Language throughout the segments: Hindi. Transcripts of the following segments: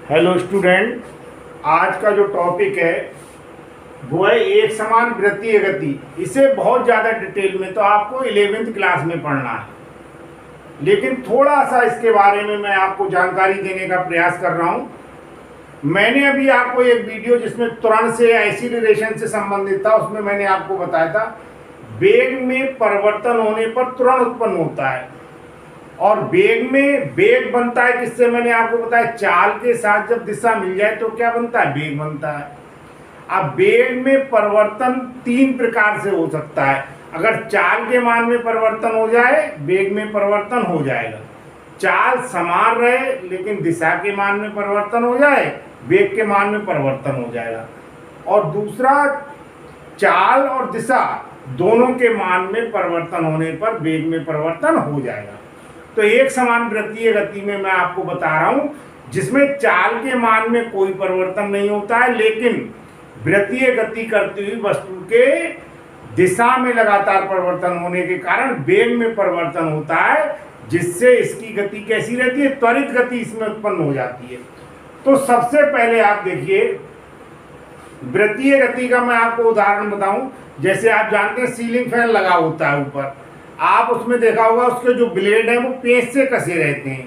हेलो स्टूडेंट, आज का जो टॉपिक है वो है एक समान वृत्तीय गति। इसे बहुत ज़्यादा डिटेल में तो आपको 11वीं क्लास में पढ़ना है, लेकिन थोड़ा सा इसके बारे में मैं आपको जानकारी देने का प्रयास कर रहा हूँ। मैंने अभी आपको एक वीडियो जिसमें त्वरण से एक्सीलरेशन से संबंधित था, उसमें मैंने आपको बताया था वेग में परिवर्तन होने पर त्वरण उत्पन्न होता है। और वेग में वेग बनता है किससे, मैंने आपको बताया चाल के साथ जब दिशा मिल जाए तो क्या बनता है, वेग बनता है। अब वेग में परिवर्तन तीन प्रकार से हो सकता है। अगर चाल के मान में परिवर्तन हो जाए, वेग में परिवर्तन हो जाएगा। चाल समान रहे लेकिन दिशा के मान में परिवर्तन हो जाए, वेग के मान में परिवर्तन हो जाएगा। और दूसरा, चाल और दिशा दोनों के मान में परिवर्तन होने पर वेग में परिवर्तन हो जाएगा। तो एक समान वृत्तीय गति में मैं आपको बता रहा हूं जिसमें चाल के मान में कोई परिवर्तन नहीं होता है, लेकिन वृत्तीय गति करती हुई वस्तु के दिशा में लगातार परिवर्तन होने के कारण वेग में परिवर्तन होता है, जिससे इसकी गति कैसी रहती है, त्वरित गति इसमें उत्पन्न हो जाती है। तो सबसे पहले आप देखिए वृत्तीय गति का मैं आपको उदाहरण बताऊं। जैसे आप जानते हैं सीलिंग फैन लगा होता है ऊपर, आप उसमें देखा होगा उसके जो ब्लेड है वो पेंच से कसे रहते हैं।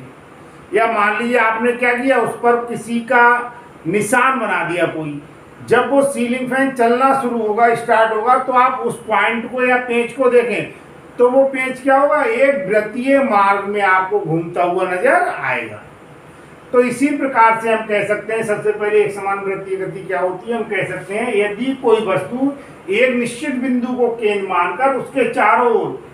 या मान लीजिए आपने क्या किया, उस पर किसी का निशान बना दिया कोई। जब वो सीलिंग फैन चलना शुरू होगा, स्टार्ट होगा, तो आप उस पॉइंट को या पेंच को देखें तो वो पेंच क्या होगा, एक वृत्तीय मार्ग में आपको घूमता हुआ नजर आएगा। तो इसी प्रकार से हम कह सकते हैं, सबसे पहले एक समान वृत्तीय गति क्या होती है, हम कह सकते हैं यदि कोई वस्तु एक निश्चित बिंदु को केंद्र मानकर उसके चारों ओर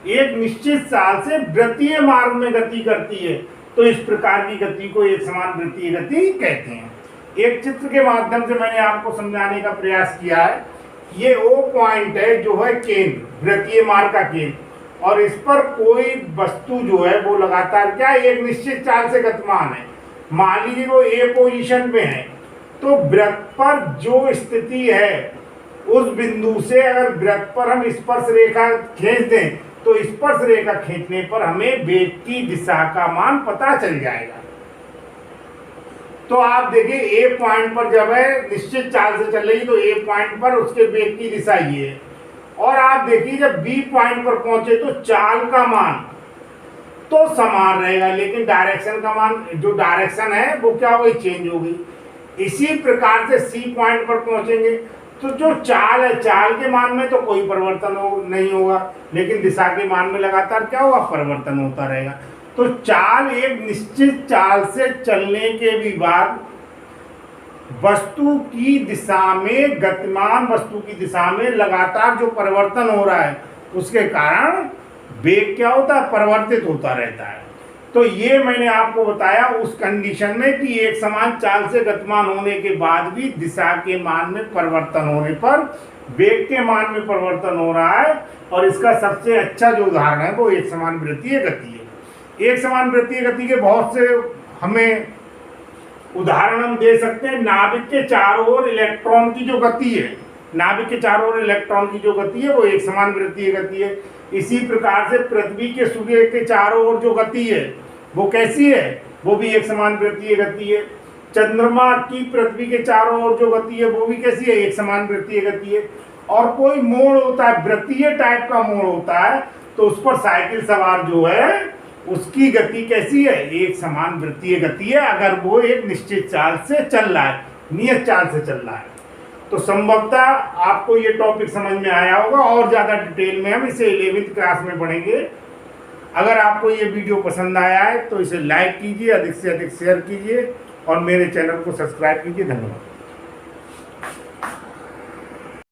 एक निश्चित चाल से वृत्तीय मार्ग में गति करती है, तो इस प्रकार की गति को एक समान वृत्तीय गति कहते हैं। एक चित्र के माध्यम से मैंने आपको समझाने का प्रयास किया है। ये ओ पॉइंट है जो है केंद्र, वृत्तीय मार्ग का केंद्र, और इस पर कोई वस्तु जो है वो लगातार क्या एक निश्चित चाल से गतिमान है। मान लीजिए वो ए पोजीशन पे है, तो वृत्त पर जो स्थिति है उस बिंदु से अगर वृत्त पर हम स्पर्श रेखा खींच दें तो स्पर्श रेखा खींचने पर हमें वेग की दिशा का मान पता चल जाएगा। तो आप देखिए ए पॉइंट पर जब है निश्चित चाल से चल रही, तो ए पॉइंट पर उसके वेग की दिशा ये है। और आप देखिए जब बी पॉइंट पर पहुंचे तो चाल का मान तो समान रहेगा, लेकिन डायरेक्शन का मान, जो डायरेक्शन है वो क्या हो गई, चेंज हो गई। इसी प्रकार से सी पॉइंट पर पहुंचेंगे तो जो चाल है, चाल के मान में तो कोई परिवर्तन नहीं होगा, लेकिन दिशा के मान में लगातार क्या होगा, परिवर्तन होता रहेगा। तो चाल एक निश्चित चाल से चलने के भी बाद वस्तु की दिशा में, गतिमान वस्तु की दिशा में लगातार जो परिवर्तन हो रहा है उसके कारण वेग क्या होता है, परिवर्तित होता रहता है। तो ये मैंने आपको बताया उस कंडीशन में कि एक समान चाल से गतिमान होने के बाद भी दिशा के मान में परिवर्तन होने पर वेग के मान में परिवर्तन हो रहा है। और इसका सबसे अच्छा जो उदाहरण है वो एक समान वृत्तीय गति है। एक समान वृत्तीय गति के बहुत से हमें उदाहरण हम दे सकते हैं। नाभिक के चारों ओर इलेक्ट्रॉन की जो गति है, नाभिक के चारों ओर इलेक्ट्रॉन की जो गति है वो एक समान वृत्तीय गति है। इसी प्रकार से पृथ्वी के सूर्य के चारों ओर जो गति है वो कैसी है, वो भी एक समान वृत्तीय गति है। चंद्रमा की पृथ्वी के चारों ओर जो गति है वो भी कैसी है, एक समान वृत्तीय गति है। और कोई मोड़ होता है, वृत्तीय टाइप का मोड़ होता है, तो उस पर साइकिल सवार जो है उसकी गति कैसी है, एक समान वृत्तीय गति है, अगर वो एक निश्चित चाल से चल रहा है, नियत चाल से चल रहा है। तो संभवतः आपको ये टॉपिक समझ में आया होगा, और ज़्यादा डिटेल में हम इसे 11वीं क्लास में पढ़ेंगे। अगर आपको ये वीडियो पसंद आया है तो इसे लाइक कीजिए, अधिक से अधिक शेयर कीजिए और मेरे चैनल को सब्सक्राइब कीजिए। धन्यवाद।